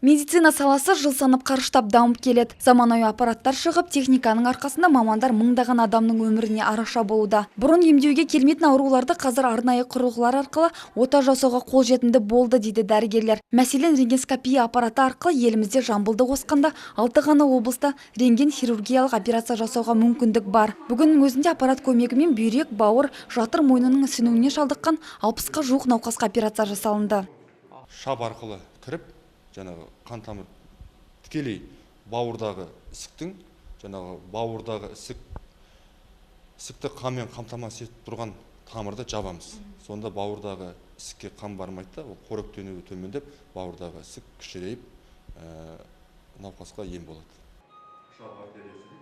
Медицина саласы жыл санап қарыштап дамып келеді. Заманауи аппараттар шығып, техниканың арқасында мамандар мыңдаған адамның өміріне араша болуда. Бұрын емдеуге келмейтін ауруларды қазір арнайы құрылғылар арқылы ота жасауға қолжетімді болды дейді дәрігерлер. Мәселен, рентгенскопия аппараты арқылы елімізде Жамбылды қосқанда 6 ғана облыста рентген хирургиялық операция жасауға мүмкіндік бар. Бүгіннің өзінде аппарат көмегімен бүйрек, бауыр, жатыр мойнының ісінуіне шалдыққан 60-қа жуық науқасқа операция жасалынды. Шап арқылы кіріп, жаңағы қан тамыр тікелей бауырдағы ісіктің, жаңағы бауырдағы ісікті қанмен қамтамасыз етіп тұрған тамырды жабамыз. Сонда бауырдағы ісікке қан бармайды да, ол қоректенуі төмендеп, бауырдағы ісік кішірейіп, науқасқа ем болады.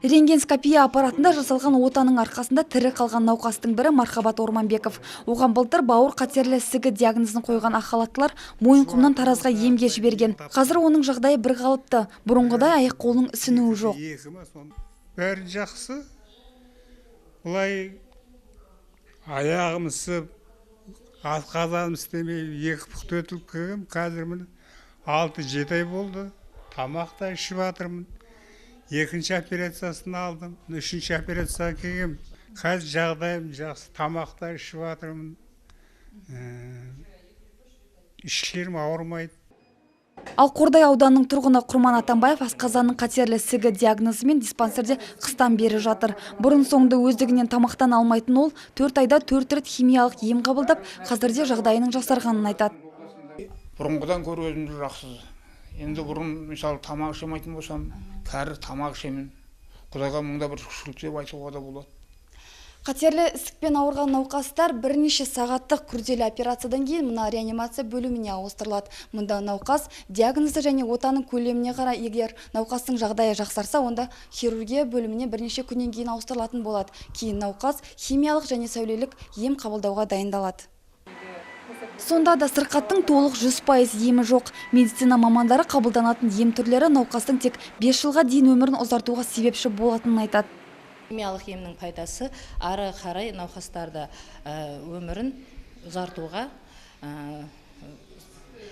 Рентгенскопия аппаратында жасалған отаның арқасында тірі қалған науқастың бірі Мархабат Орманбеков. Оған былтыр бауыр қатерлі ісігі диагнозын қойған ақ халаттылар Мойынқұмнан Таразға емге жіберген. Қазір оның жағдайы бір қалыпты. Бұрынғыдай аяқ қолының ісінуі жоқ. Бәрі жақсы. Бұлай аяғым ісіп, асқазаным істемей, екі пұқты өтіліп кіргім. Қазір міне 6-7 ай болды. Тамақта ішіп жатырмын. Екінші операциясын алдым, үшінші операцияға келгем. Қазір жағдайым жақсы, тамақта ішіп жатырмын. Ішкерім ауырмайды. Ал Қордай ауданының тұрғыны Құрман Атанбаев асқазанның қатерлі ісігі диагнозымен диспансерде қыстан бері жатыр. Бұрын соңды өздігінен тамақтан алмайтын ол 4 айда 4 рет химиялық ем қабылдап, қазірде жағдайының жақсарғанын айтады. Бұрынғыдан көрі өзімді жақсы. Енді бұрын, мысалы, тамақ ішемейтін болсам, кәрі тамақ ішемін. Құдайға мыңда бір шүкірлік деп айтуға да болады. Қатерлі ісікпен ауырған науқастар бірнеше сағаттық күрделі операциядан кейін мына реанимация бөліміне ауыстырылады. Мұнда науқас диагнозы және отаның көлеміне қарай, егер науқастың жағдайы жақсарса, онда хирургия бөліміне бірнеше күннен кейін ауыстырылатын болады. Кейін науқас химиялық және сәулелік ем қабылдауға дайындалады. Сонда да сырқаттың толық 100% емі жоқ. Медицина мамандары қабылданатын ем түрлері науқастың тек 5 жылға дейін өмірін ұзартуға себепші болатынын айтады. Химиялық емнің пайдасы ары қарай науқастарды өмірін ұзартуға,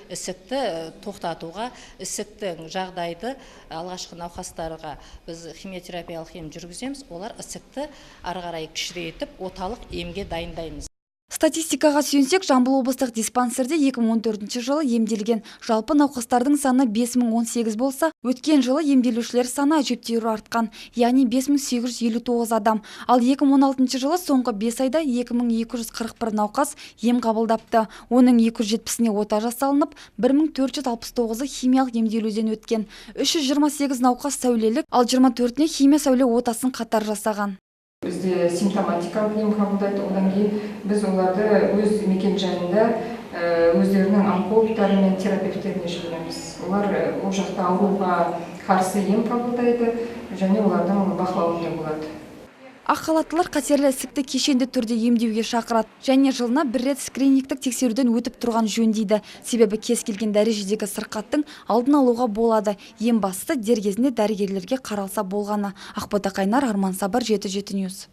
ісікті тоқтатуға, ісіктің жағдайды алғашқы науқастарға біз химиотерапиялық ем жүргіземіз. Олар ісікті ары қарай кішірейтіп, оталық емге дайындаймыз. Статистикаға сүйенсек, Жамбыл облыстық диспансерде 2014 жылы емделген жалпы науқастардың саны 5018 болса, өткен жылы емделушілер саны әжептеуір артқан, яғни 5859 адам. Ал 2016 жылы соңғы 5 айда 2241 науқас ем қабылдапты. Оның 270-не ота жасалынып, 1469-ы химиялық емделуден өткен. 328 науқас сәулелік, ал 24-не химия сәуле отасын қатар жасаған. Бізде симптоматикалық ем қабылдайды, одан кейін біз оларды өз мекен жайында өздерінің онкологтары мен терапевттеріне жібереміз. Олар ол жақта ауруға қарсы ем қабылдайды және олардың бақылауында болады. Ақ халаттылар қатерлі ісікті кешенді түрде емдеуге шақырады және жылына бір рет скринингтік тексеруден өтіп тұрған жөн дейді. Себебі кез келген дәрежедегі сырқаттың алдын алуға болады. Ең бастысы дер кезінде дәрігерлерге қаралса болғаны. Ақбота Қайнар, Арман Сабыр, 7/7 News.